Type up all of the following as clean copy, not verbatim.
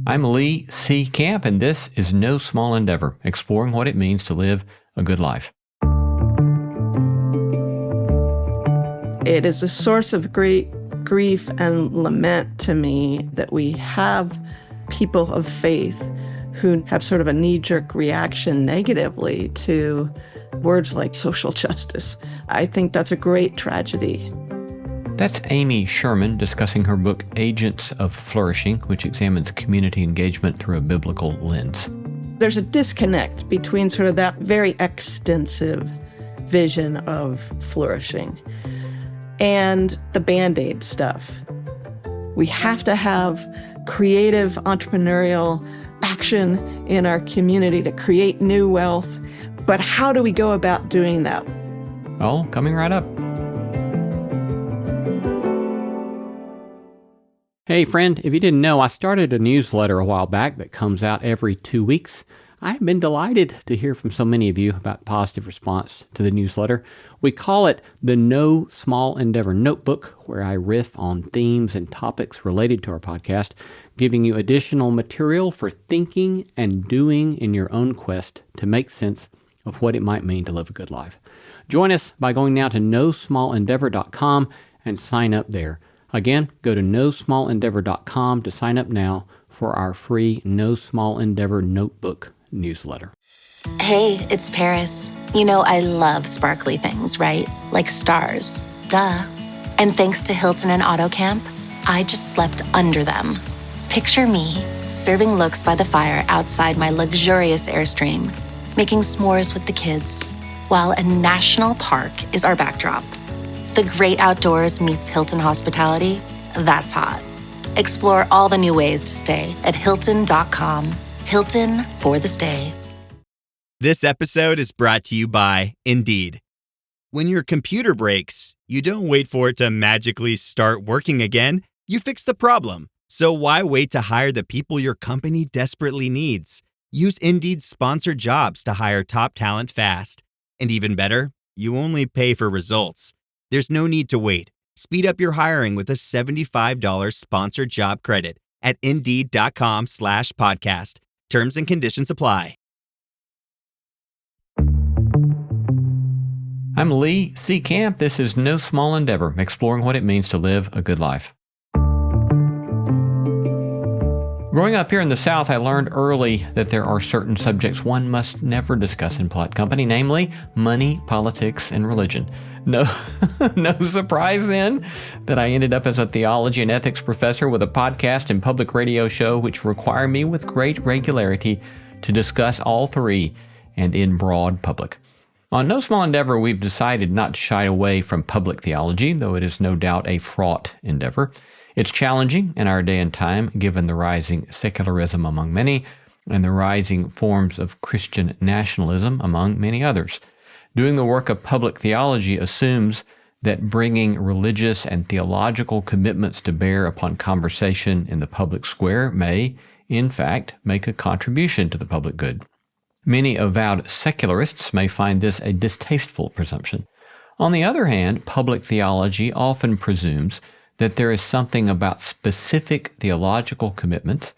I'm Lee C. Camp, and this is No Small Endeavor, exploring what it means to live a good life. It is a source of great grief and lament to me that we have people of faith who have sort of a knee-jerk reaction negatively to words like social justice. I think that's a great tragedy. That's Amy Sherman discussing her book, Agents of Flourishing, which examines community engagement through a biblical lens. There's a disconnect between sort of that very extensive vision of flourishing and the Band-Aid stuff. We have to have creative entrepreneurial action in our community to create new wealth. But how do we go about doing that? Well, coming right up. Hey friend, if you didn't know, I started a newsletter a while back that comes out every 2 weeks. I've been delighted to hear from so many of you about positive response to the newsletter. We call it the No Small Endeavor Notebook, where I riff on themes and topics related to our podcast, giving you additional material for thinking and doing in your own quest to make sense of what it might mean to live a good life. Join us by going now to nosmallendeavor.com and sign up there. Again, go to nosmallendeavor.com to sign up now for our free No Small Endeavor Notebook newsletter. Hey, it's Paris. You know I love sparkly things, right? Like stars. Duh. And thanks to Hilton and AutoCamp, I just slept under them. Picture me serving looks by the fire outside my luxurious Airstream, making s'mores with the kids, while a national park is our backdrop. The great outdoors meets Hilton hospitality. That's hot. Explore all the new ways to stay at Hilton.com. Hilton for the stay. This episode is brought to you by Indeed. When your computer breaks, you don't wait for it to magically start working again. You fix the problem. So why wait to hire the people your company desperately needs? Use Indeed's sponsored jobs to hire top talent fast. And even better, you only pay for results. There's no need to wait. Speed up your hiring with a $75 sponsored job credit at Indeed.com/podcast. Terms and conditions apply. I'm Lee C. Camp. This is No Small Endeavor, exploring what it means to live a good life. Growing up here in the South, I learned early that there are certain subjects one must never discuss in polite company, namely money, politics, and religion. No surprise then that I ended up as a theology and ethics professor with a podcast and public radio show which require me with great regularity to discuss all three and in broad public. On No Small Endeavor, we've decided not to shy away from public theology, though it is no doubt a fraught endeavor. It's challenging in our day and time, given the rising secularism among many and the rising forms of Christian nationalism among many others. Doing the work of public theology assumes that bringing religious and theological commitments to bear upon conversation in the public square may, in fact, make a contribution to the public good. Many avowed secularists may find this a distasteful presumption. On the other hand, public theology often presumes that there is something about specific theological commitments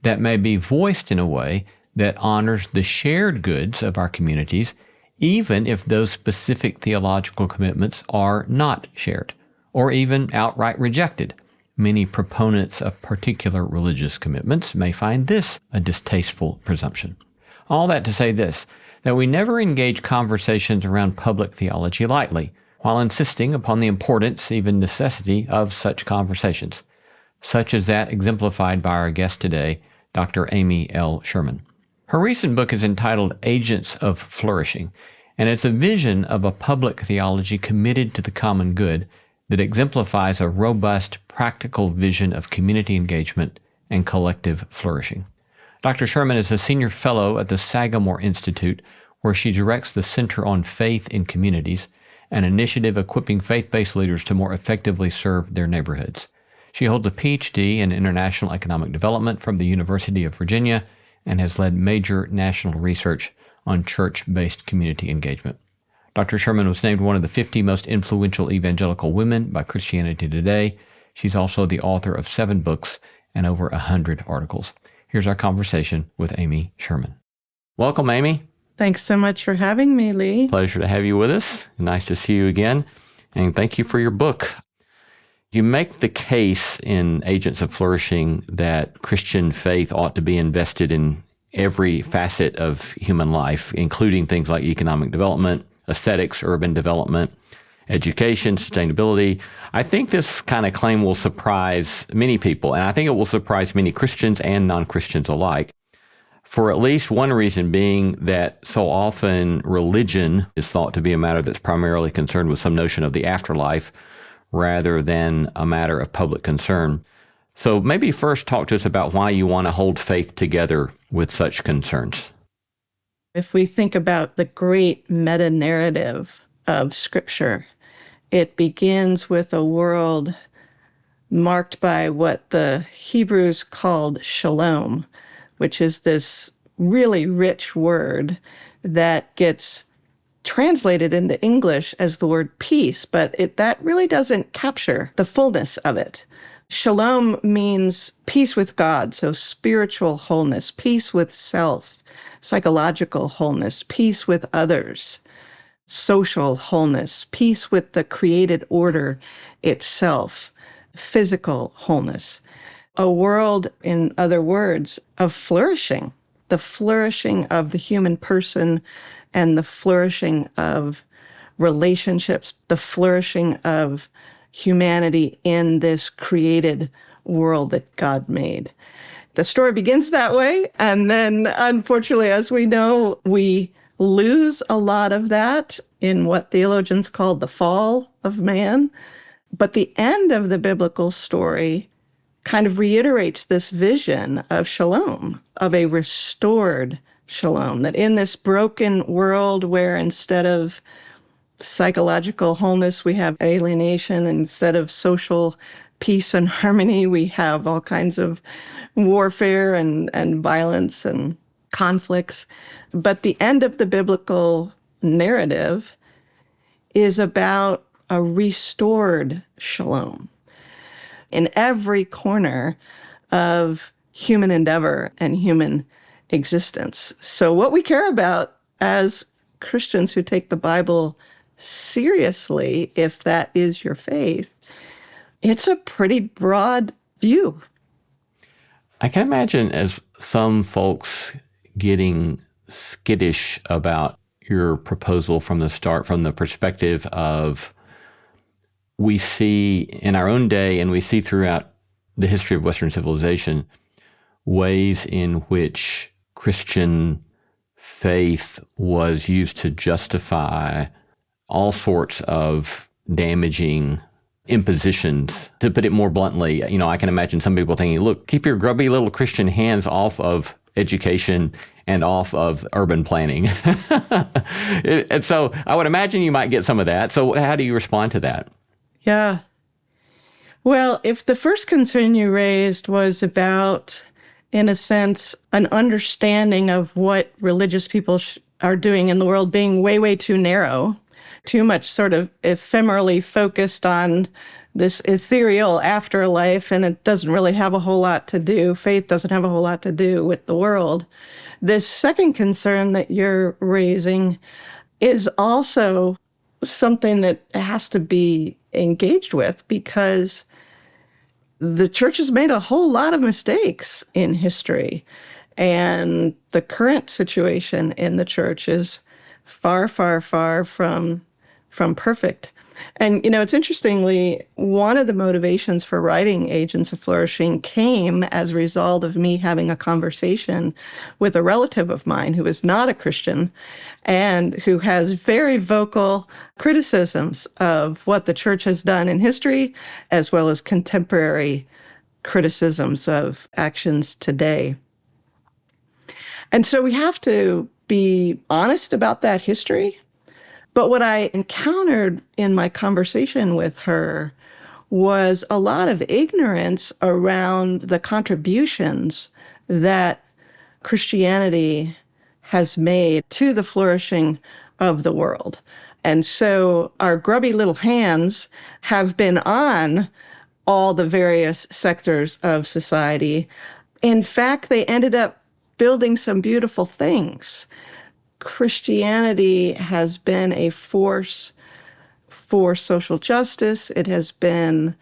that may be voiced in a way that honors the shared goods of our communities, even if those specific theological commitments are not shared, or even outright rejected. Many proponents of particular religious commitments may find this a distasteful presumption. All that to say this, that we never engage conversations around public theology lightly, while insisting upon the importance, even necessity, of such conversations, such as that exemplified by our guest today, Dr. Amy L. Sherman. Her recent book is entitled Agents of Flourishing, and it's a vision of a public theology committed to the common good that exemplifies a robust, practical vision of community engagement and collective flourishing. Dr. Sherman is a senior fellow at the Sagamore Institute, where she directs the Center on Faith in Communities, an initiative equipping faith-based leaders to more effectively serve their neighborhoods. She holds a Ph.D. in International Economic Development from the University of Virginia and has led major national research on church-based community engagement. Dr. Sherman was named one of the 50 most influential evangelical women by Christianity Today. She's also the author of 7 books and over 100 articles. Here's our conversation with Amy Sherman. Welcome, Amy. Thanks so much for having me, Lee. Pleasure to have you with us. Nice to see you again. And thank you for your book. You make the case in Agents of Flourishing that Christian faith ought to be invested in every facet of human life, including things like economic development, aesthetics, urban development, education, sustainability. I think this kind of claim will surprise many people, and I think it will surprise many Christians and non-Christians alike, for at least one reason being that so often religion is thought to be a matter that's primarily concerned with some notion of the afterlife rather than a matter of public concern. So maybe first talk to us about why you want to hold faith together with such concerns. If we think about the great meta-narrative of Scripture, it begins with a world marked by what the Hebrews called shalom, which is this really rich word that gets translated into English as the word peace, but that really doesn't capture the fullness of it. Shalom means peace with God, so spiritual wholeness, peace with self, psychological wholeness, peace with others, social wholeness, peace with the created order itself, physical wholeness. A world, in other words, of flourishing, the flourishing of the human person and the flourishing of relationships, the flourishing of humanity in this created world that God made. The story begins that way, and then, unfortunately, as we know, we lose a lot of that in what theologians call the fall of man. But the end of the biblical story kind of reiterates this vision of shalom, of a restored shalom, that in this broken world where instead of psychological wholeness, we have alienation, and instead of social peace and harmony, we have all kinds of warfare and violence and conflicts. But the end of the biblical narrative is about a restored shalom in every corner of human endeavor and human existence. So what we care about as Christians who take the Bible seriously, if that is your faith, it's a pretty broad view. I can imagine as some folks getting skittish about your proposal from the start, from the perspective of we see in our own day and we see throughout the history of Western civilization ways in which Christian faith was used to justify all sorts of damaging impositions. To put it more bluntly, I can imagine some people thinking, look, keep your grubby little Christian hands off of education and off of urban planning. And so I would imagine you might get some of that. So how do you respond to that? Yeah. Well, if the first concern you raised was about, in a sense, an understanding of what religious people are doing in the world being way, way too narrow, too much sort of ephemerally focused on this ethereal afterlife, and it doesn't really have a whole lot to do, faith doesn't have a whole lot to do with the world. This second concern that you're raising is also something that has to be engaged with, because the church has made a whole lot of mistakes in history. And the current situation in the church is far, far, far from perfect. And, it's interestingly, one of the motivations for writing Agents of Flourishing came as a result of me having a conversation with a relative of mine who is not a Christian and who has very vocal criticisms of what the church has done in history, as well as contemporary criticisms of actions today. And so we have to be honest about that history. But what I encountered in my conversation with her was a lot of ignorance around the contributions that Christianity has made to the flourishing of the world. And so our grubby little hands have been on all the various sectors of society In fact, they ended up building some beautiful things. Christianity has been a force for social justice. It has been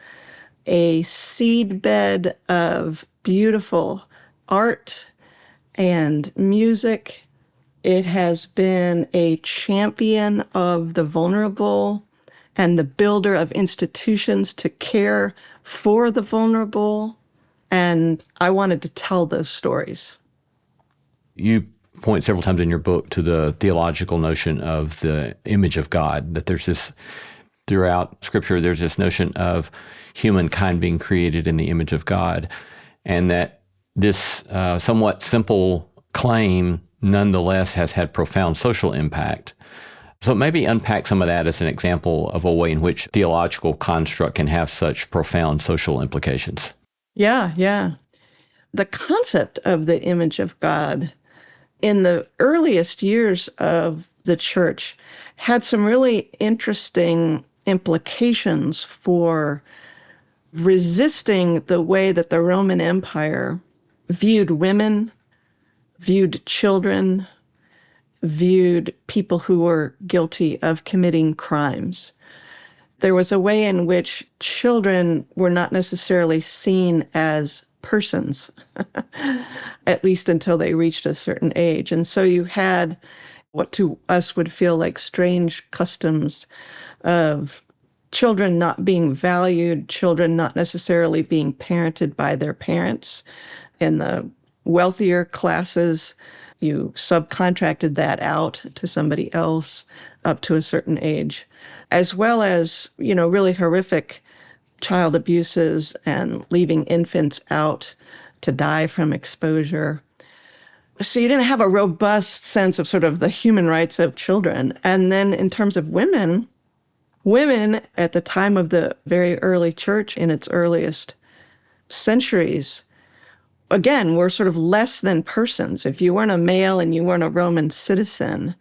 a seedbed of beautiful art and music. It has been a champion of the vulnerable and the builder of institutions to care for the vulnerable. And I wanted to tell those stories. You point several times in your book to the theological notion of the image of God, that there's this, throughout Scripture, there's this notion of humankind being created in the image of God, and that this somewhat simple claim nonetheless has had profound social impact. So maybe unpack some of that as an example of a way in which theological construct can have such profound social implications. Yeah. The concept of the image of God in the earliest years of the church had some really interesting implications for resisting the way that the Roman Empire viewed women, viewed children, viewed people who were guilty of committing crimes. There was a way in which children were not necessarily seen as persons, at least until they reached a certain age. And so you had what to us would feel like strange customs of children not being valued, children not necessarily being parented by their parents. In the wealthier classes, you subcontracted that out to somebody else up to a certain age, as well as, really horrific child abuses and leaving infants out to die from exposure. So you didn't have a robust sense of sort of the human rights of children. And then in terms of women at the time of the very early church in its earliest centuries, again, were sort of less than persons. If you weren't a male and you weren't a Roman citizen,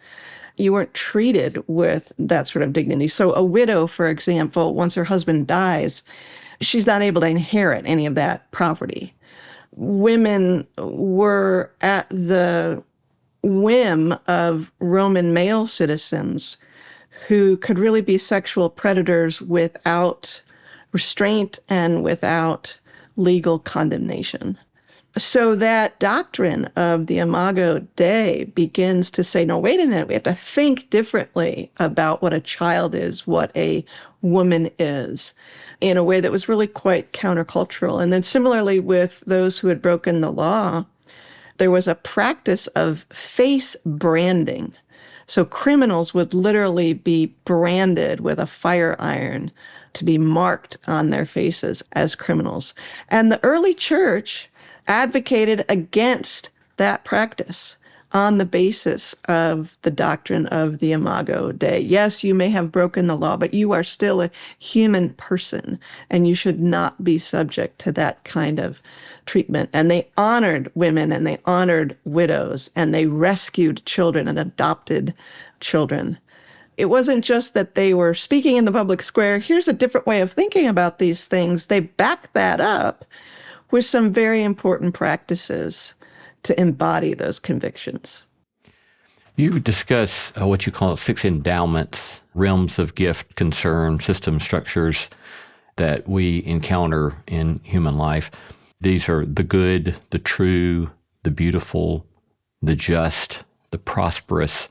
you weren't treated with that sort of dignity. So a widow, for example, once her husband dies, she's not able to inherit any of that property. Women were at the whim of Roman male citizens who could really be sexual predators without restraint and without legal condemnation. So that doctrine of the Imago Dei begins to say, no, wait a minute, we have to think differently about what a child is, what a woman is, in a way that was really quite countercultural. And then similarly with those who had broken the law, there was a practice of face branding. So criminals would literally be branded with a fire iron to be marked on their faces as criminals. And the early church advocated against that practice on the basis of the doctrine of the Imago Dei. Yes, you may have broken the law, but you are still a human person, and you should not be subject to that kind of treatment. And they honored women, and they honored widows, and they rescued children and adopted children. It wasn't just that they were speaking in the public square, here's a different way of thinking about these things. They backed that up with some very important practices to embody those convictions. You discuss what you call 6 endowments, realms of gift, concern, system structures that we encounter in human life. These are the good, the true, the beautiful, the just, the prosperous,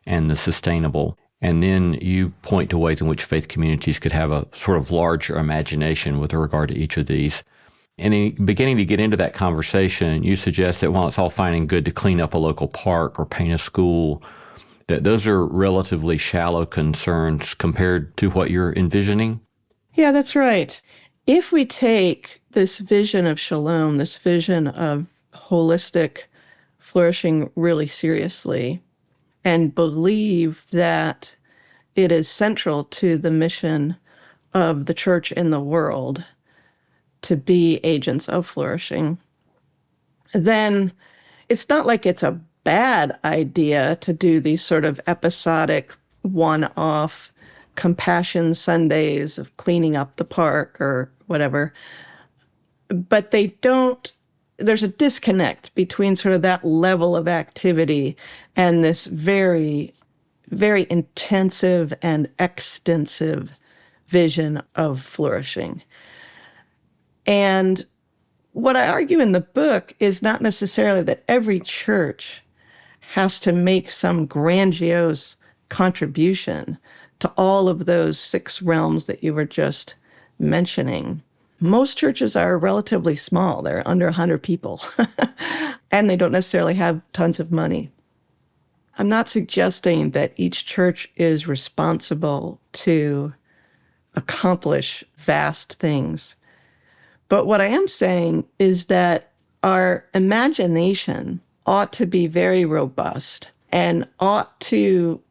and the sustainable. And then you point to ways in which faith communities could have a sort of larger imagination with regard to each of these. And in beginning to get into that conversation, you suggest that while it's all fine and good to clean up a local park or paint a school, that those are relatively shallow concerns compared to what you're envisioning? Yeah, that's right. If we take this vision of shalom, this vision of holistic flourishing really seriously, and believe that it is central to the mission of the church in the world to be agents of flourishing, then it's not like it's a bad idea to do these sort of episodic, one-off compassion Sundays of cleaning up the park or whatever. But they don't there's a disconnect between sort of that level of activity and this very, very intensive and extensive vision of flourishing. And what I argue in the book is not necessarily that every church has to make some grandiose contribution to all of those 6 realms that you were just mentioning. Most churches are relatively small. They're under 100 people, and they don't necessarily have tons of money. I'm not suggesting that each church is responsible to accomplish vast things. But what I am saying is that our imagination ought to be very robust and ought to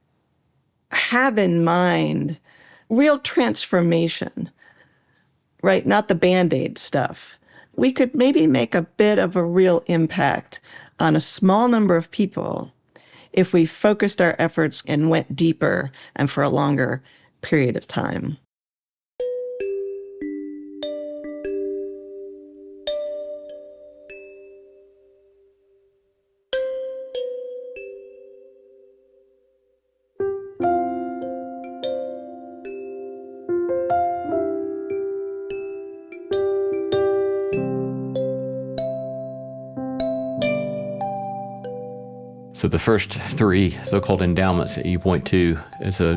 have in mind real transformation, right? Not the Band-Aid stuff. We could maybe make a bit of a real impact on a small number of people if we focused our efforts and went deeper and for a longer period of time. So the first 3 so-called endowments that you point to is a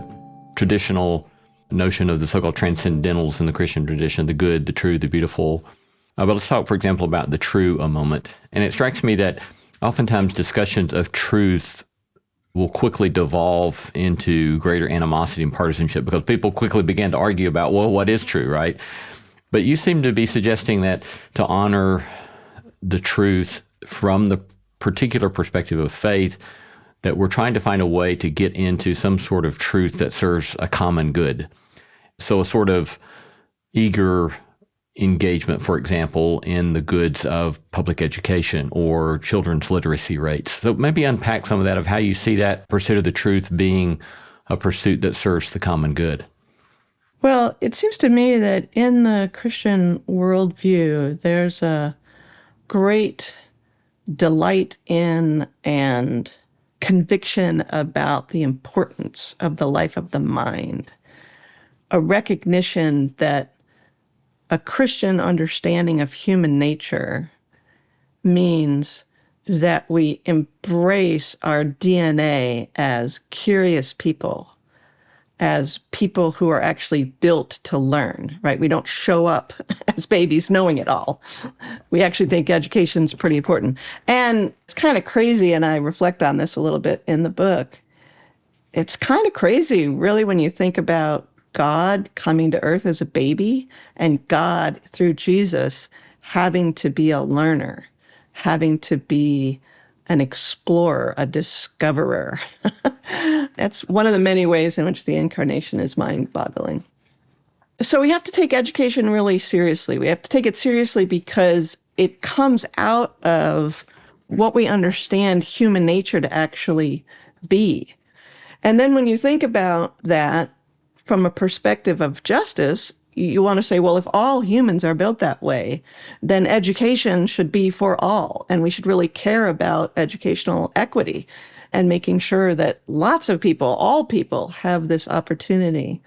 traditional notion of the so-called transcendentals in the Christian tradition, the good, the true, the beautiful. But let's talk, for example, about the true a moment. And it strikes me that oftentimes discussions of truth will quickly devolve into greater animosity and partisanship because people quickly begin to argue about, well, what is true, right? But you seem to be suggesting that to honor the truth from the particular perspective of faith, that we're trying to find a way to get into some sort of truth that serves a common good. So a sort of eager engagement, for example, in the goods of public education or children's literacy rates. So maybe unpack some of that, of how you see that pursuit of the truth being a pursuit that serves the common good. Well, it seems to me that in the Christian worldview, there's a great delight in and conviction about the importance of the life of the mind, a recognition that a Christian understanding of human nature means that we embrace our DNA as curious people, as people who are actually built to learn, right? We don't show up as babies knowing it all. We actually think education is pretty important. And it's kind of crazy, and I reflect on this a little bit in the book. It's kind of crazy, really, when you think about God coming to earth as a baby and God, through Jesus, having to be a learner, having to be an explorer, a discoverer. That's one of the many ways in which the incarnation is mind-boggling. So we have to take education really seriously. We have to take it seriously because it comes out of what we understand human nature to actually be. And then when you think about that from a perspective of justice, you want to say, well, if all humans are built that way, then education should be for all. And we should really care about educational equity and making sure that lots of people, all people, have this opportunity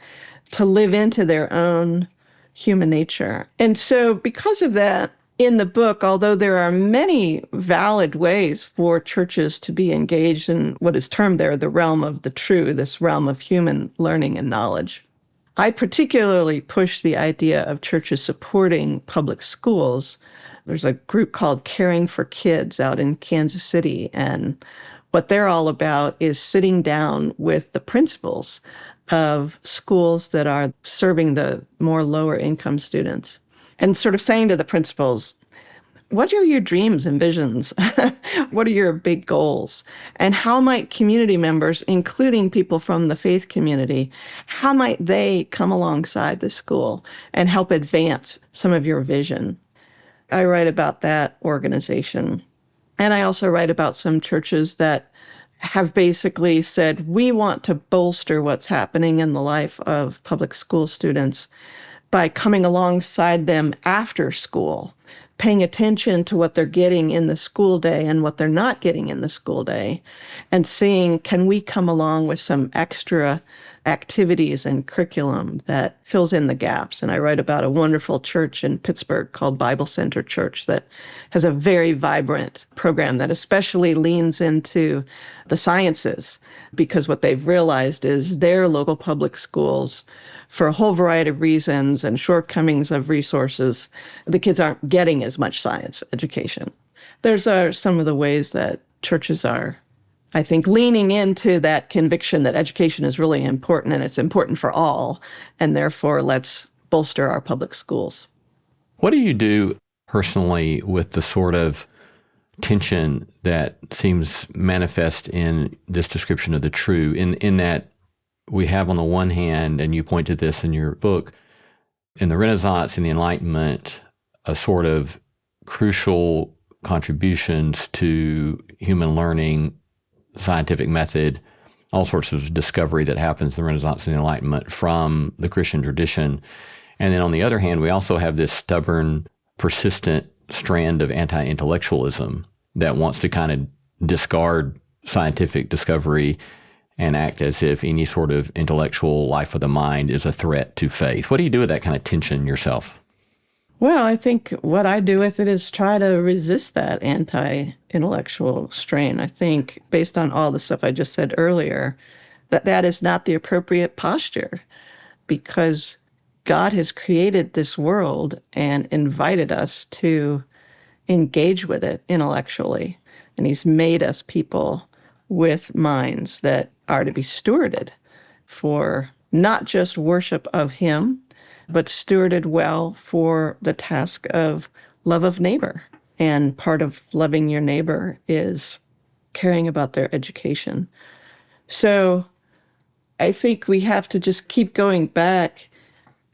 to live into their own human nature. And so because of that, in the book, although there are many valid ways for churches to be engaged in what is termed there the realm of the true, this realm of human learning and knowledge, I particularly push the idea of churches supporting public schools. There's a group called Caring for Kids out in Kansas City, and what they're all about is sitting down with the principals of schools that are serving the more lower income students and sort of saying to the principals, what are your dreams and visions? What are your big goals? And how might community members, including people from the faith community, how might they come alongside the school and help advance some of your vision? I write about that organization. And I also write about some churches that have basically said, we want to bolster what's happening in the life of public school students by coming alongside them after school, paying attention to what they're getting in the school day and what they're not getting in the school day, and seeing, can we come along with some extra activities and curriculum that fills in the gaps. And I write about a wonderful church in Pittsburgh called Bible Center Church that has a very vibrant program that especially leans into the sciences, because what they've realized is their local public schools, for a whole variety of reasons and shortcomings of resources, the kids aren't getting as much science education. Those are some of the ways that churches are, I think, leaning into that conviction that education is really important and it's important for all, and therefore let's bolster our public schools. What do you do personally with the sort of tension that seems manifest in this description of the true, in that we have on the one hand, and you point to this in your book, in the Renaissance and the Enlightenment, a sort of crucial contributions to human learning, scientific method, all sorts of discovery that happens in the Renaissance and the Enlightenment from the Christian tradition. And then on the other hand, we also have this stubborn, persistent strand of anti-intellectualism that wants to kind of discard scientific discovery and act as if any sort of intellectual life of the mind is a threat to faith. What do you do with that kind of tension yourself? Well, I think what I do with it is try to resist that anti-intellectual strain. I think, based on all the stuff I just said earlier, that is not the appropriate posture, because God has created this world and invited us to engage with it intellectually. And he's made us people with minds that are to be stewarded for not just worship of him, but stewarded well for the task of love of neighbor. And part of loving your neighbor is caring about their education. So I think we have to just keep going back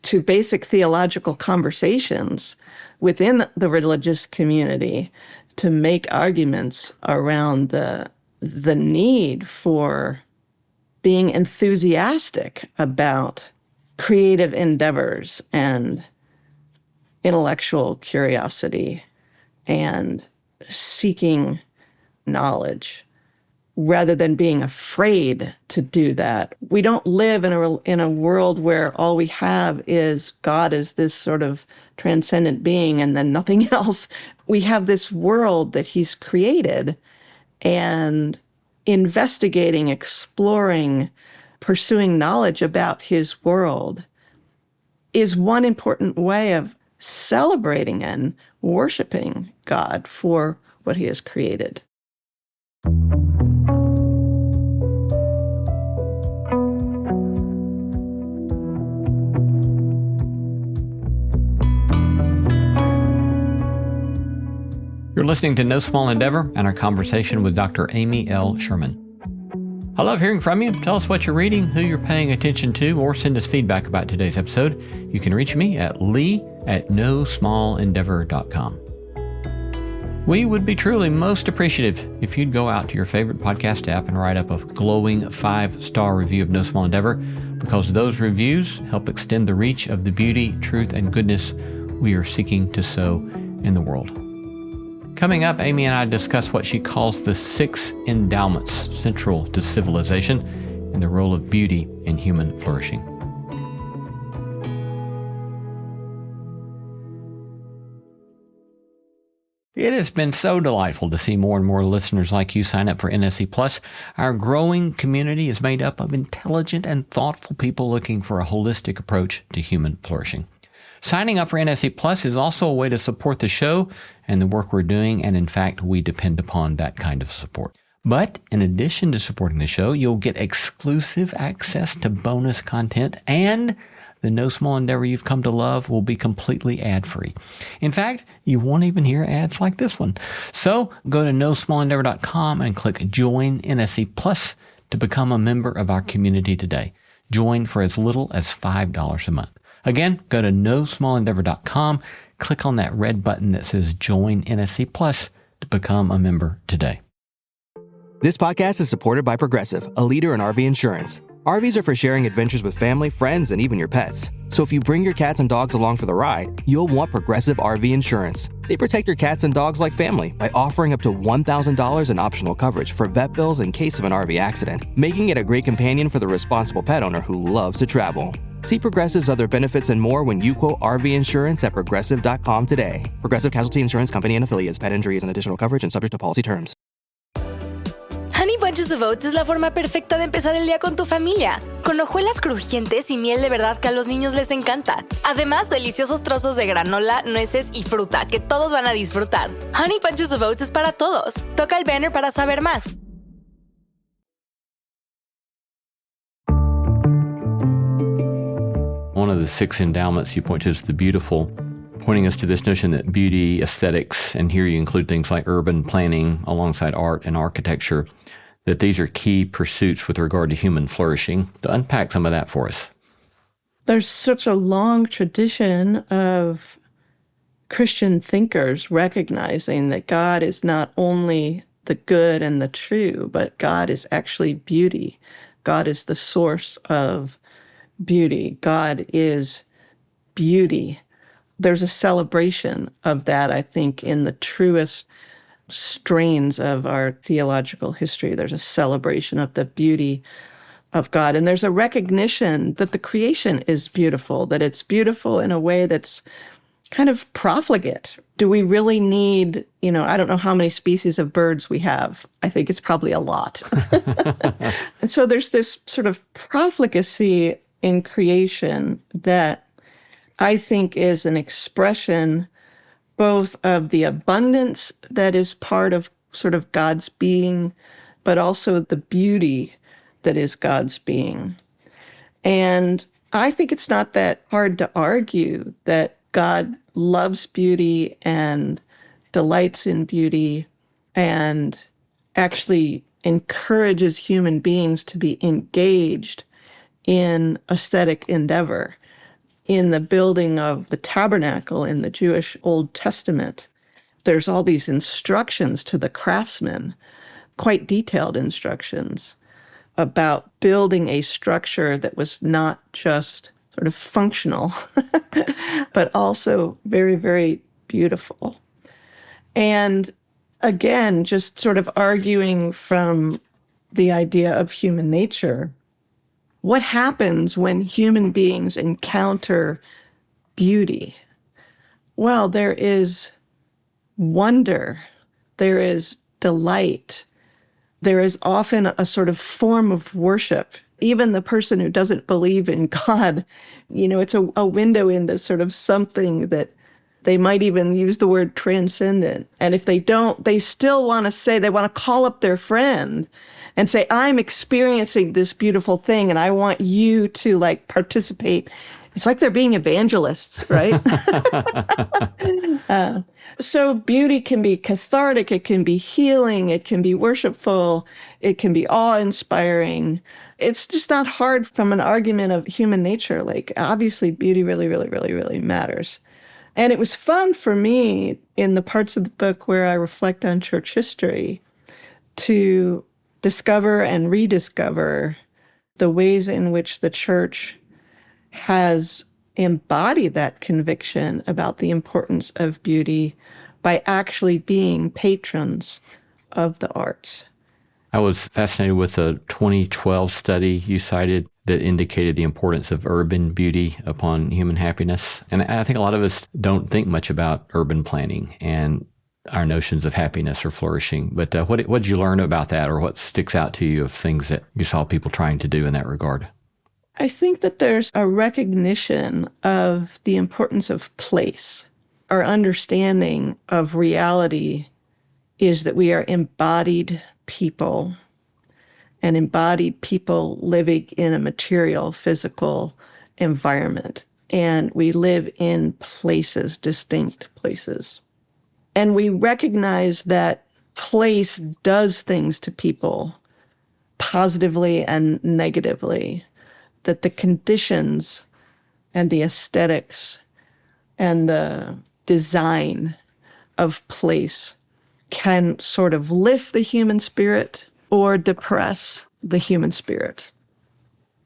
to basic theological conversations within the religious community to make arguments around the need for being enthusiastic about creative endeavors and intellectual curiosity and seeking knowledge, rather than being afraid to do that. We don't live in a world where all we have is God as this sort of transcendent being and then nothing else. We have this world that he's created, and investigating, exploring, pursuing knowledge about his world is one important way of celebrating and worshiping God for what he has created. You're listening to No Small Endeavor and our conversation with Dr. Amy L. Sherman. I love hearing from you. Tell us what you're reading, who you're paying attention to, or send us feedback about today's episode. You can reach me at lee@nosmallendeavor.com. We would be truly most appreciative if you'd go out to your favorite podcast app and write up a glowing 5-star review of No Small Endeavor, because those reviews help extend the reach of the beauty, truth, and goodness we are seeking to sow in the world. Coming up, Amy and I discuss what she calls the 6 endowments central to civilization and the role of beauty in human flourishing. It has been so delightful to see more and more listeners like you sign up for NSE Plus. Our growing community is made up of intelligent and thoughtful people looking for a holistic approach to human flourishing. Signing up for NSE Plus is also a way to support the show and the work we're doing, and in fact, we depend upon that kind of support. But in addition to supporting the show, you'll get exclusive access to bonus content, and the No Small Endeavor you've come to love will be completely ad-free. In fact, you won't even hear ads like this one. So go to nosmallendeavor.com and click Join NSE Plus to become a member of our community today. Join for as little as $5 a month. Again, go to nosmallendeavor.com, click on that red button that says Join NSE Plus to become a member today. This podcast is supported by Progressive, a leader in RV insurance. RVs are for sharing adventures with family, friends, and even your pets. So if you bring your cats and dogs along for the ride, you'll want Progressive RV Insurance. They protect your cats and dogs like family by offering up to $1,000 in optional coverage for vet bills in case of an RV accident, making it a great companion for the responsible pet owner who loves to travel. See Progressive's other benefits and more when you quote RV Insurance at Progressive.com today. Progressive Casualty Insurance Company and Affiliates. Pet injury is an additional coverage and subject to policy terms. Honey Bunches of Oats es la forma perfecta de empezar el día con tu familia. Con hojuelas crujientes y miel de verdad que a los niños les encanta. Además, deliciosos trozos de granola, nueces y fruta que todos van a disfrutar. Honey Bunches of Oats es para todos. Toca el banner para saber más. One of the 6 endowments you point to is the beautiful, pointing us to this notion that beauty, aesthetics, and here you include things like urban planning alongside art and architecture, that these are key pursuits with regard to human flourishing. To unpack some of that for us. There's such a long tradition of Christian thinkers recognizing that God is not only the good and the true, but God is actually beauty. God is the source of beauty. God is beauty. There's a celebration of that, I think, in the truest strains of our theological history. There's a celebration of the beauty of God. And there's a recognition that the creation is beautiful, that it's beautiful in a way that's kind of profligate. Do we really need, I don't know how many species of birds we have. I think it's probably a lot. And so there's this sort of profligacy in creation that I think is an expression both of the abundance that is part of sort of God's being, but also the beauty that is God's being. And I think it's not that hard to argue that God loves beauty and delights in beauty and actually encourages human beings to be engaged in aesthetic endeavor. In the building of the tabernacle in the Jewish Old Testament, there's all these instructions to the craftsmen, quite detailed instructions about building a structure that was not just sort of functional, but also very, very beautiful. And again, just sort of arguing from the idea of human nature, what happens when human beings encounter beauty? Well, there is wonder, there is delight, there is often a sort of form of worship. Even the person who doesn't believe in God, it's a window into sort of something that they might even use the word transcendent. And if they don't, they still want to say, they want to call up their friend and say, I'm experiencing this beautiful thing and I want you to participate. It's like they're being evangelists, right? So beauty can be cathartic, it can be healing, it can be worshipful, it can be awe-inspiring. It's just not hard from an argument of human nature. Obviously beauty really, really, really, really matters. And it was fun for me in the parts of the book where I reflect on church history to discover and rediscover the ways in which the church has embodied that conviction about the importance of beauty by actually being patrons of the arts. I was fascinated with a 2012 study you cited that indicated the importance of urban beauty upon human happiness. And I think a lot of us don't think much about urban planning and our notions of happiness or flourishing. But what did you learn about that, or what sticks out to you of things that you saw people trying to do in that regard? I think that there's a recognition of the importance of place. Our understanding of reality is that we are embodied people, and embodied people living in a material, physical environment. And we live in places, distinct places. And we recognize that place does things to people, positively and negatively, that the conditions and the aesthetics and the design of place can sort of lift the human spirit or depress the human spirit.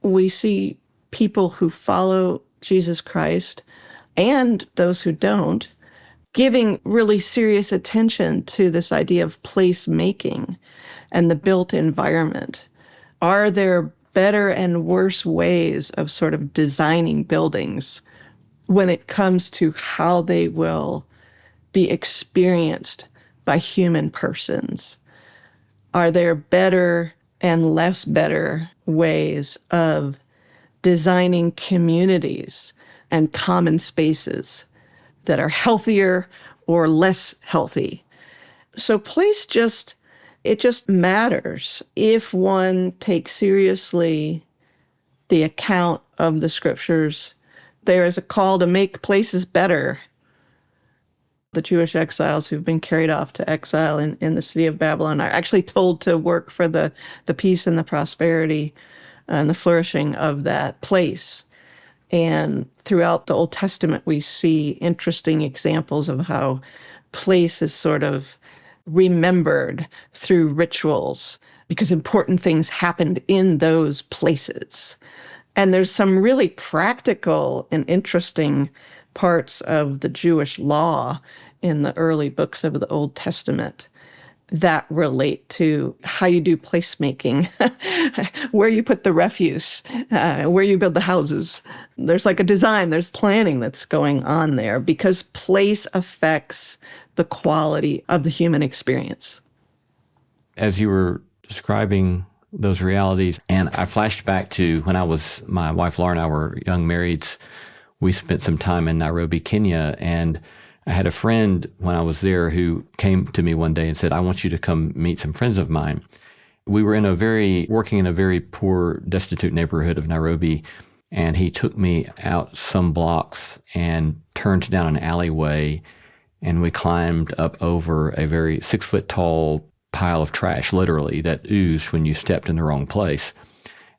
we see people who follow Jesus Christ and those who don't giving really serious attention to this idea of place making and the built environment. Are there better and worse ways of sort of designing buildings when it comes to how they will be experienced by human persons? Are there better and less better ways of designing communities and common spaces that are healthier or less healthy? So place just matters if one takes seriously the account of the scriptures. There is a call to make places better. The Jewish exiles who've been carried off to exile in the city of Babylon are actually told to work for the peace and the prosperity and the flourishing of that place. And throughout the Old Testament, we see interesting examples of how place is sort of remembered through rituals because important things happened in those places. And there's some really practical and interesting parts of the Jewish law in the early books of the Old Testament that relate to how you do placemaking, where you put the refuse, where you build the houses. There's like a design, there's planning that's going on there because place affects the quality of the human experience. As you were describing those realities, and I flashed back to when my wife Laura and I were young marrieds, we spent some time in Nairobi, Kenya, and I had a friend when I was there who came to me one day and said, I want you to come meet some friends of mine. We were working in a very poor, destitute neighborhood of Nairobi, and he took me out some blocks and turned down an alleyway, and we climbed up over a very 6-foot tall pile of trash, literally, that oozed when you stepped in the wrong place,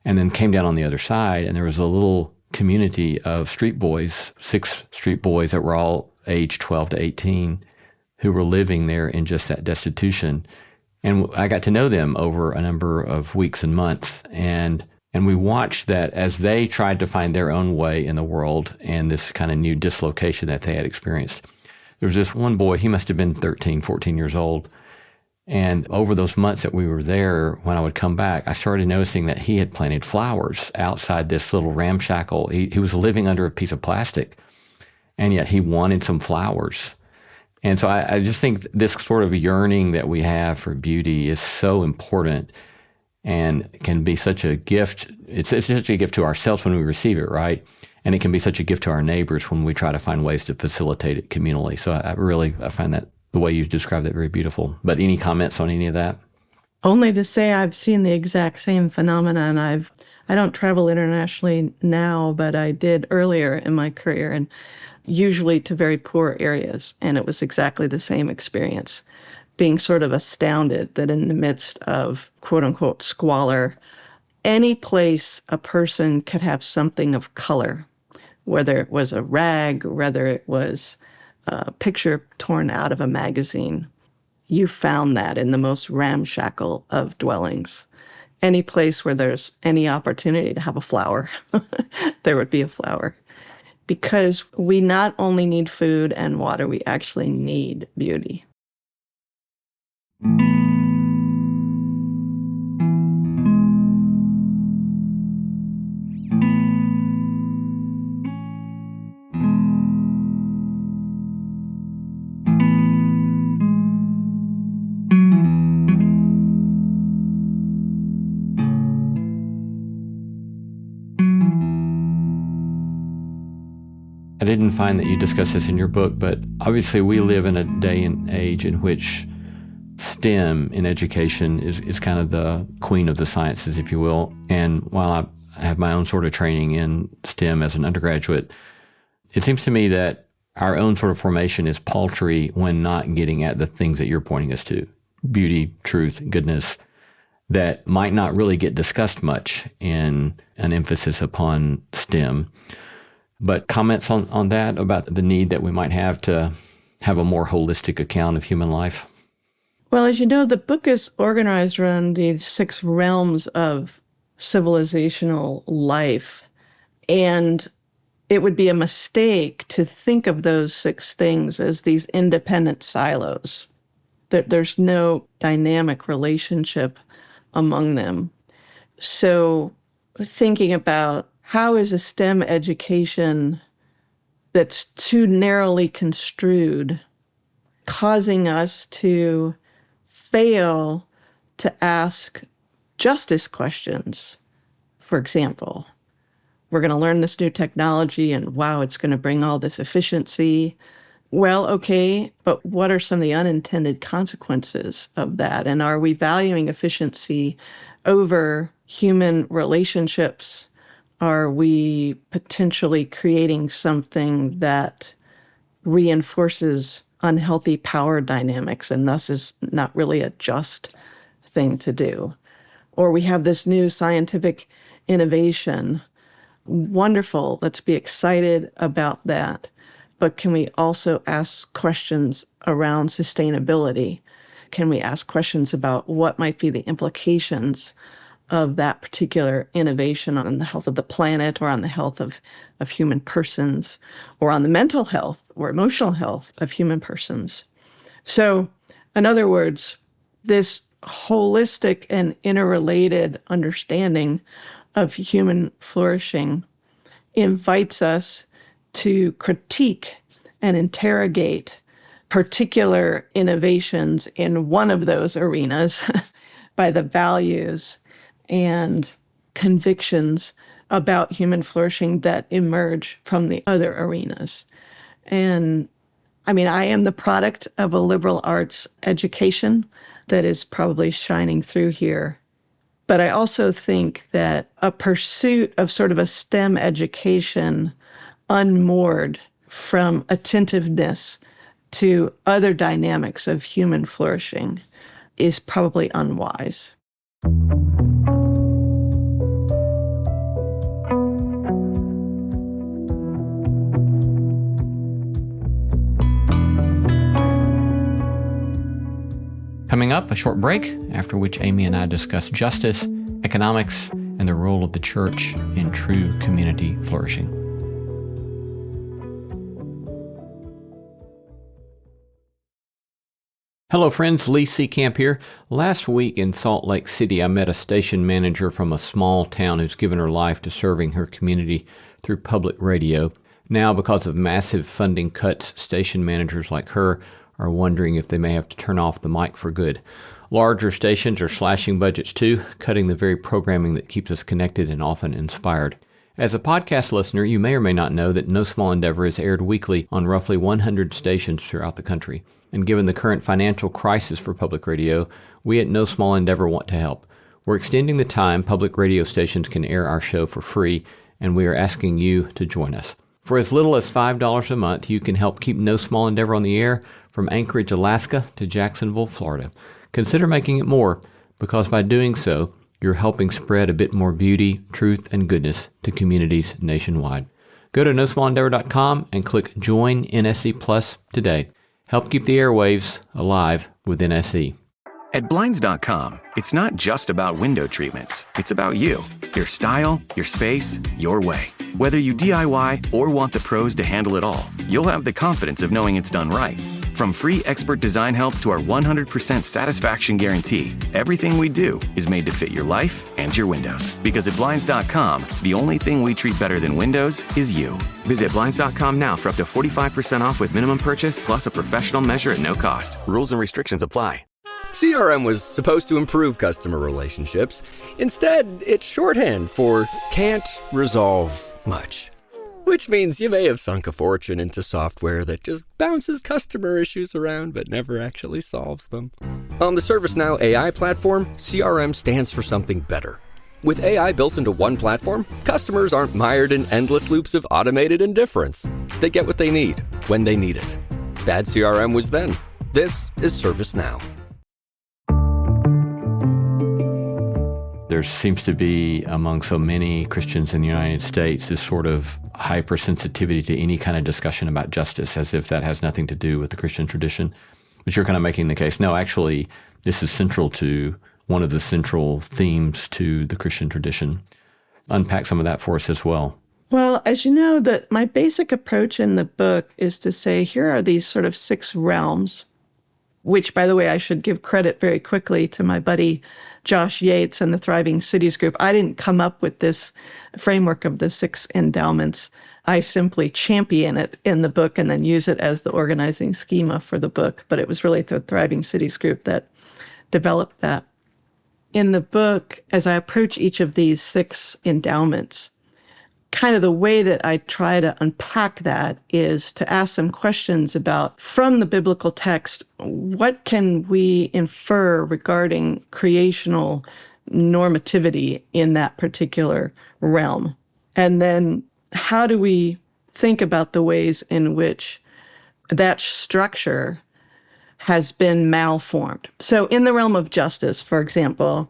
and then came down on the other side, and there was a little community of street boys, 6 street boys that were all age 12 to 18, who were living there in just that destitution. And I got to know them over a number of weeks and months. And we watched that as they tried to find their own way in the world and this kind of new dislocation that they had experienced. There was this one boy, he must have been 13, 14 years old. And over those months that we were there, when I would come back, I started noticing that he had planted flowers outside this little ramshackle. He was living under a piece of plastic, and yet he wanted some flowers. And so I just think this sort of yearning that we have for beauty is so important and can be such a gift. It's such a gift to ourselves when we receive it, right? And it can be such a gift to our neighbors when we try to find ways to facilitate it communally. So I find that the way you described it very beautiful. But any comments on any of that? Only to say I've seen the exact same phenomenon. I don't travel internationally now, but I did earlier in my career, and usually to very poor areas. And it was exactly the same experience, being sort of astounded that in the midst of quote unquote squalor, any place a person could have something of color, whether it was a rag, whether it was a picture torn out of a magazine. You found that in the most ramshackle of dwellings. Any place where there's any opportunity to have a flower, there would be a flower. Because we not only need food and water, we actually need beauty. I didn't find that you discussed this in your book, but obviously we live in a day and age in which STEM in education is kind of the queen of the sciences, if you will. And while I have my own sort of training in STEM as an undergraduate, it seems to me that our own sort of formation is paltry when not getting at the things that you're pointing us to. Beauty, truth, goodness, that might not really get discussed much in an emphasis upon STEM. But comments on that, about the need that we might have to have a more holistic account of human life? Well, as you know, the book is organized around these 6 realms of civilizational life. And it would be a mistake to think of those 6 things as these independent silos, that there's no dynamic relationship among them. So thinking about how is a STEM education that's too narrowly construed causing us to fail to ask justice questions. For example, we're going to learn this new technology and wow, it's going to bring all this efficiency. Well, okay, but what are some of the unintended consequences of that? And are we valuing efficiency over human relationships? Are we potentially creating something that reinforces unhealthy power dynamics and thus is not really a just thing to do? Or we have this new scientific innovation. Wonderful, let's be excited about that. But can we also ask questions around sustainability? Can we ask questions about what might be the implications of that particular innovation on the health of the planet or on the health of human persons or on the mental health or emotional health of human persons? So, in other words, this holistic and interrelated understanding of human flourishing invites us to critique and interrogate particular innovations in one of those arenas by the values and convictions about human flourishing that emerge from the other arenas. And I mean, I am the product of a liberal arts education that is probably shining through here. But I also think that a pursuit of sort of a STEM education unmoored from attentiveness to other dynamics of human flourishing is probably unwise. Coming up, a short break, after which Amy and I discuss justice, economics, and the role of the church in true community flourishing. Hello friends, Lee Seacamp here. Last week in Salt Lake City, I met a station manager from a small town who's given her life to serving her community through public radio. Now, because of massive funding cuts, station managers like her are wondering if they may have to turn off the mic for good. Larger stations are slashing budgets too, cutting the very programming that keeps us connected and often inspired. As a podcast listener, you may or may not know that No Small Endeavor is aired weekly on roughly 100 stations throughout the country. And given the current financial crisis for public radio, we at No Small Endeavor want to help. We're extending the time public radio stations can air our show for free, and we are asking you to join us. For as little as $5 a month, you can help keep No Small Endeavor on the air from Anchorage, Alaska to Jacksonville, Florida. Consider making it more, because by doing so, you're helping spread a bit more beauty, truth, and goodness to communities nationwide. Go to nosmallendeavor.com and click Join NSE Plus today. Help keep the airwaves alive with NSE. At Blinds.com, it's not just about window treatments. It's about you, your style, your space, your way. Whether you DIY or want the pros to handle it all, you'll have the confidence of knowing it's done right. From free expert design help to our 100% satisfaction guarantee, everything we do is made to fit your life and your windows. Because at Blinds.com, the only thing we treat better than windows is you. Visit Blinds.com now for up to 45% off with minimum purchase plus a professional measure at no cost. Rules and restrictions apply. CRM was supposed to improve customer relationships. Instead, it's shorthand for can't resolve much. Which means you may have sunk a fortune into software that just bounces customer issues around but never actually solves them. On the ServiceNow AI platform, CRM stands for something better. With AI built into one platform, customers aren't mired in endless loops of automated indifference. They get what they need, when they need it. Bad CRM was then. This is ServiceNow. There seems to be, among so many Christians in the United States, this sort of hypersensitivity to any kind of discussion about justice, as if that has nothing to do with the Christian tradition. But you're kind of making the case, no, actually, this is central to one of the central themes to the Christian tradition. Unpack some of that for us as well. Well, as you know, that my basic approach in the book is to say, here are these sort of 6 realms, which, by the way, I should give credit very quickly to my buddy Josh Yates and the Thriving Cities group. I didn't come up with this framework of the 6 endowments. I simply champion it in the book and then use it as the organizing schema for the book. But it was really the Thriving Cities group that developed that. In the book, as I approach each of these 6 endowments, kind of the way that I try to unpack that is to ask some questions about, from the biblical text, what can we infer regarding creational normativity in that particular realm? And then how do we think about the ways in which that structure has been malformed? So in the realm of justice, for example,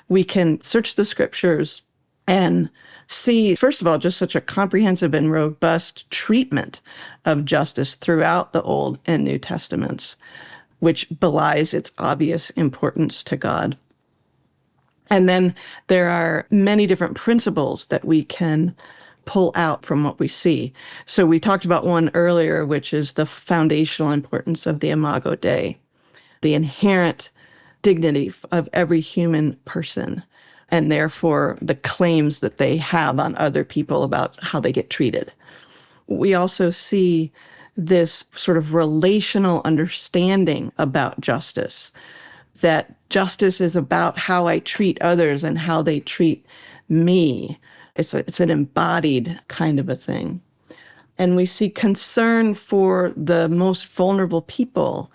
we can search the scriptures and see, first of all, just such a comprehensive and robust treatment of justice throughout the Old and New Testaments, which belies its obvious importance to God. And then there are many different principles that we can pull out from what we see. So we talked about one earlier, which is the foundational importance of the Imago Dei, the inherent dignity of every human person, and therefore the claims that they have on other people about how they get treated. We also see this sort of relational understanding about justice, that justice is about how I treat others and how they treat me. It's an embodied kind of a thing. And we see concern for the most vulnerable people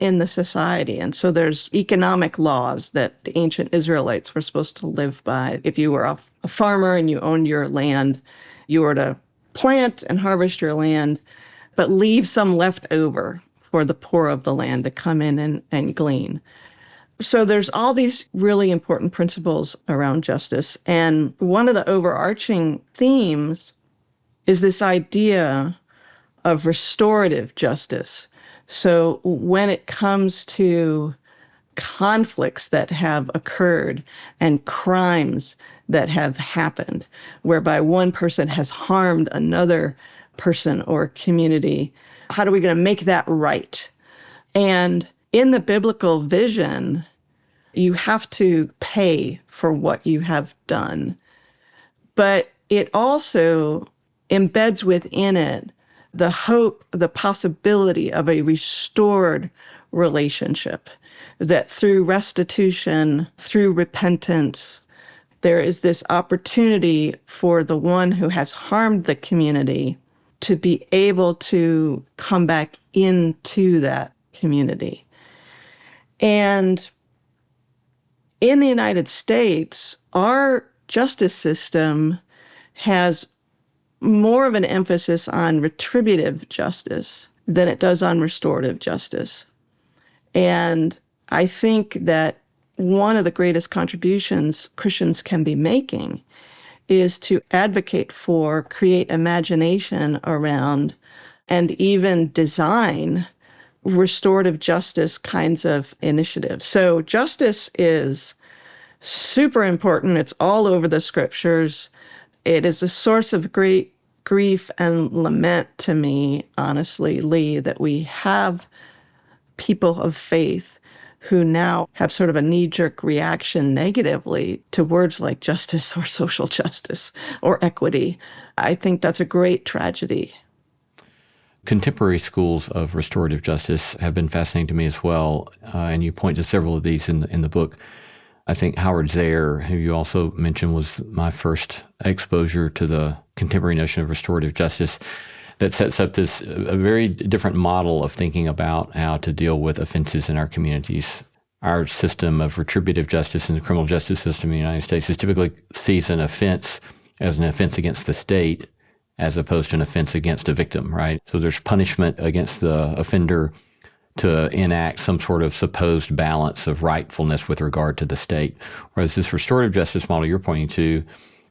in the society. And so there's economic laws that the ancient Israelites were supposed to live by. If you were a farmer and you owned your land, you were to plant and harvest your land, but leave some left over for the poor of the land to come in and glean. So there's all these really important principles around justice. And one of the overarching themes is this idea of restorative justice. So when it comes to conflicts that have occurred and crimes that have happened, whereby one person has harmed another person or community, how are we going to make that right? And in the biblical vision, you have to pay for what you have done. But it also embeds within it the hope, the possibility of a restored relationship, that through restitution, through repentance, there is this opportunity for the one who has harmed the community to be able to come back into that community. And in the United States, our justice system has more of an emphasis on retributive justice than it does on restorative justice. And I think that one of the greatest contributions Christians can be making is to advocate for, create imagination around, and even design restorative justice kinds of initiatives. So justice is super important. It's all over the scriptures. It is a source of great grief and lament to me, honestly, Lee, that we have people of faith who now have sort of a knee-jerk reaction negatively to words like justice or social justice or equity. I think that's a great tragedy. Contemporary schools of restorative justice have been fascinating to me as well, and you point to several of these in the book. I think Howard Zehr, who you also mentioned, was my first exposure to the contemporary notion of restorative justice that sets up this a very different model of thinking about how to deal with offenses in our communities. Our system of retributive justice in the criminal justice system in the United States is typically sees an offense as an offense against the state as opposed to an offense against a victim, right? So there's punishment against the offender to enact some sort of supposed balance of rightfulness with regard to the state. Whereas this restorative justice model you're pointing to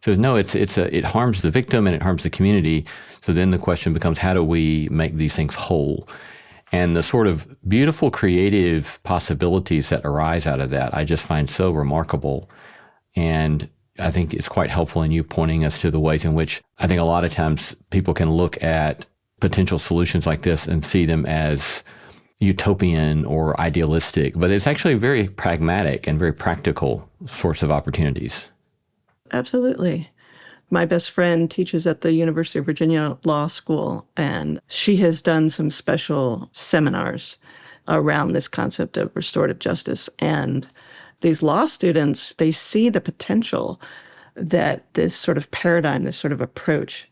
says, no, it harms the victim and it harms the community. So then the question becomes, how do we make these things whole? And the sort of beautiful creative possibilities that arise out of that, I just find so remarkable. And I think it's quite helpful in you pointing us to the ways in which I think a lot of times people can look at potential solutions like this and see them as utopian or idealistic, but it's actually a very pragmatic and very practical source of opportunities. Absolutely. My best friend teaches at the University of Virginia Law School, and she has done some special seminars around this concept of restorative justice. And these law students, they see the potential that this sort of paradigm, this sort of approach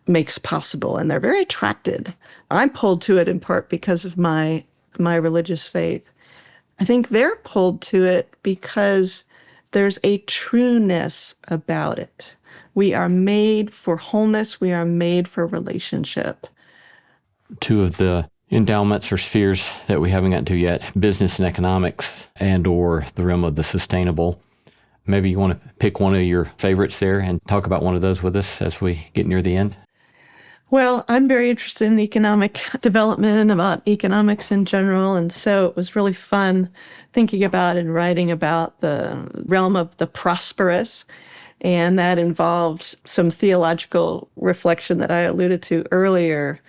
makes possible, and they're very attracted. I'm pulled to it in part because of my religious faith. I think they're pulled to it because there's a trueness about it. We are made for wholeness. We are made for relationship. Two of the endowments or spheres that we haven't gotten to yet, business and economics, and or the realm of the sustainable. Maybe you want to pick one of your favorites there and talk about one of those with us as we get near the end. Well, I'm very interested in economic development, about economics in general, and so it was really fun thinking about and writing about the realm of the prosperous, and that involved some theological reflection that I alluded to earlier,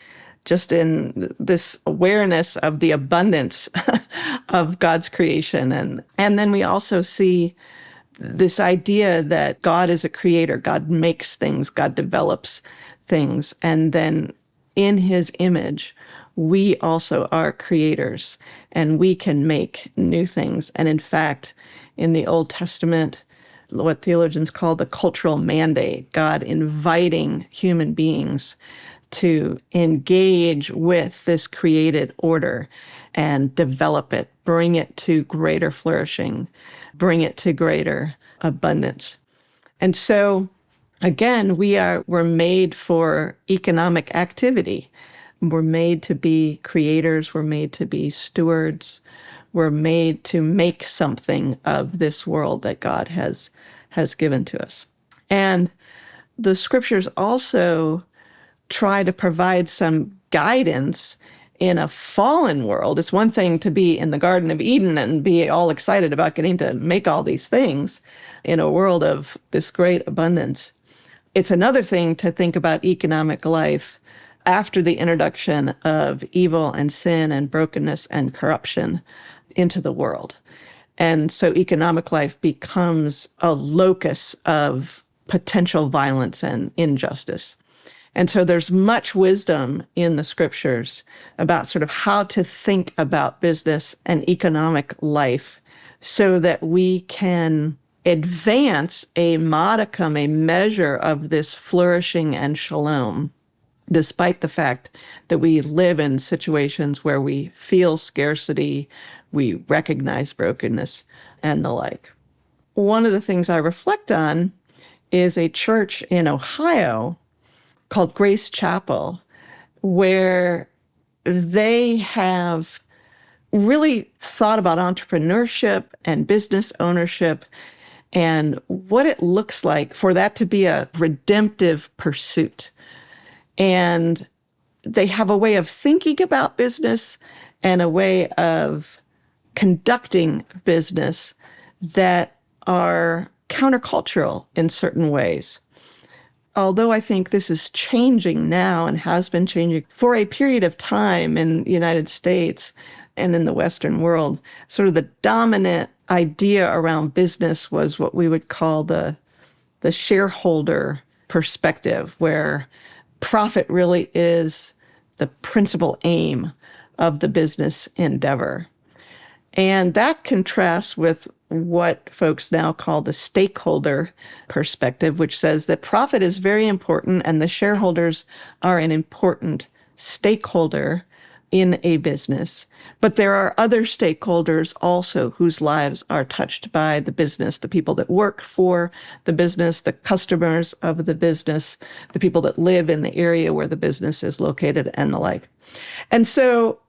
just in this awareness of the abundance of God's creation. And then we also see this idea that God is a creator, God makes things, God develops things, and then in his image, we also are creators, and we can make new things. And in fact, in the Old Testament, what theologians call the cultural mandate, God inviting human beings to engage with this created order and develop it, bring it to greater flourishing, bring it to greater abundance. And so again, we're made for economic activity. We're made to be creators. We're made to be stewards. We're made to make something of this world that God has given to us. And the scriptures also try to provide some guidance in a fallen world. It's one thing to be in the Garden of Eden and be all excited about getting to make all these things in a world of this great abundance. It's another thing to think about economic life after the introduction of evil and sin and brokenness and corruption into the world. And so economic life becomes a locus of potential violence and injustice. And so there's much wisdom in the scriptures about sort of how to think about business and economic life so that we can advance a modicum, a measure of this flourishing and shalom, despite the fact that we live in situations where we feel scarcity, we recognize brokenness, and the like. One of the things I reflect on is a church in Ohio called Grace Chapel, where they have really thought about entrepreneurship and business ownership and what it looks like for that to be a redemptive pursuit. And they have a way of thinking about business and a way of conducting business that are countercultural in certain ways. Although I think this is changing now and has been changing for a period of time in the United States and in the Western world, sort of the dominant idea around business was what we would call the shareholder perspective, where profit really is the principal aim of the business endeavor. And that contrasts with what folks now call the stakeholder perspective, which says that profit is very important and the shareholders are an important stakeholder in a business. But there are other stakeholders also whose lives are touched by the business, the people that work for the business, the customers of the business, the people that live in the area where the business is located, and the like. And so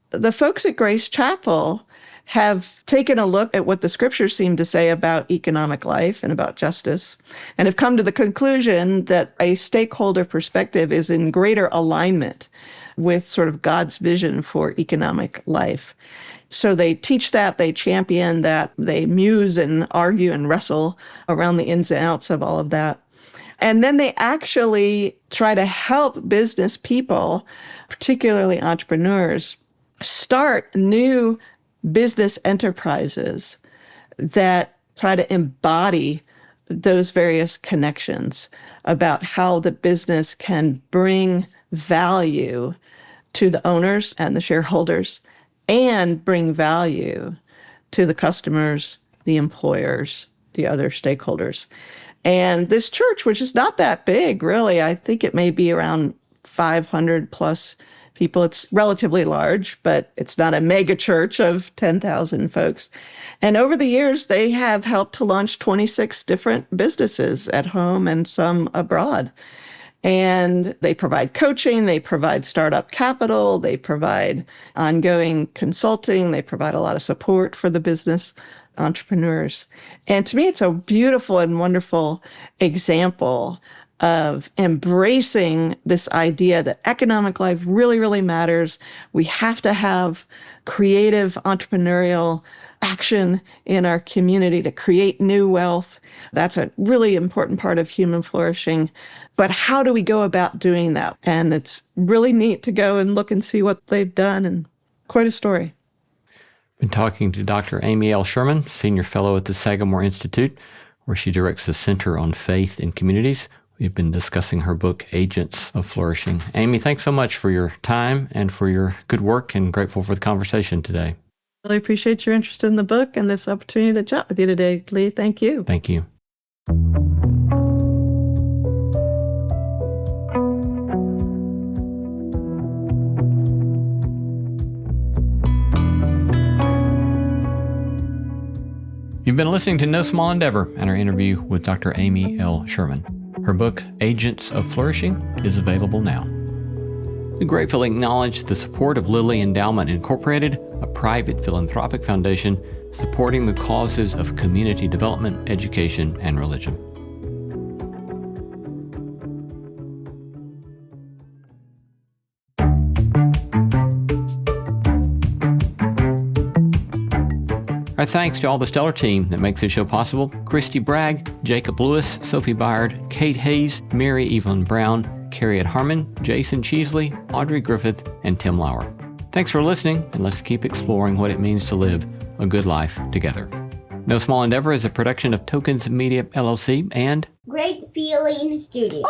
the folks at Grace Chapel have taken a look at what the scriptures seem to say about economic life and about justice, and have come to the conclusion that a stakeholder perspective is in greater alignment with sort of God's vision for economic life. So they teach that, they champion that, they muse and argue and wrestle around the ins and outs of all of that. And then they actually try to help business people, particularly entrepreneurs, start new business enterprises that try to embody those various connections about how the business can bring value to the owners and the shareholders and bring value to the customers, the employers, the other stakeholders. And this church, which is not that big, really, I think it may be around 500 plus people. It's relatively large, but it's not a mega church of 10,000 folks. And over the years, they have helped to launch 26 different businesses at home and some abroad. And they provide coaching, they provide startup capital, they provide ongoing consulting, they provide a lot of support for the business entrepreneurs. And to me, it's a beautiful and wonderful example of embracing this idea that economic life really, really matters. We have to have creative entrepreneurial action in our community to create new wealth. That's a really important part of human flourishing. But how do we go about doing that? And it's really neat to go and look and see what they've done, and quite a story. Been talking to Dr. Amy L. Sherman, Senior Fellow at the Sagamore Institute, where she directs the Center on Faith in Communities. We've been discussing her book, Agents of Flourishing. Amy, thanks so much for your time and for your good work, and grateful for the conversation today. Really appreciate your interest in the book and this opportunity to chat with you today, Lee. Thank you. Thank you. You've been listening to No Small Endeavor and our interview with Dr. Amy L. Sherman. Her book, Agents of Flourishing, is available now. We gratefully acknowledge the support of Lilly Endowment Incorporated, a private philanthropic foundation supporting the causes of community development, education, and religion. Our thanks to all the stellar team that makes this show possible: Christy Bragg, Jacob Lewis, Sophie Byard, Kate Hayes, Mary Evelyn Brown, Carriet Harmon, Jason Cheesley, Audrey Griffith, and Tim Lauer. Thanks for listening, and let's keep exploring what it means to live a good life together. No Small Endeavor is a production of Tokens Media, LLC, and Great Feeling Studio.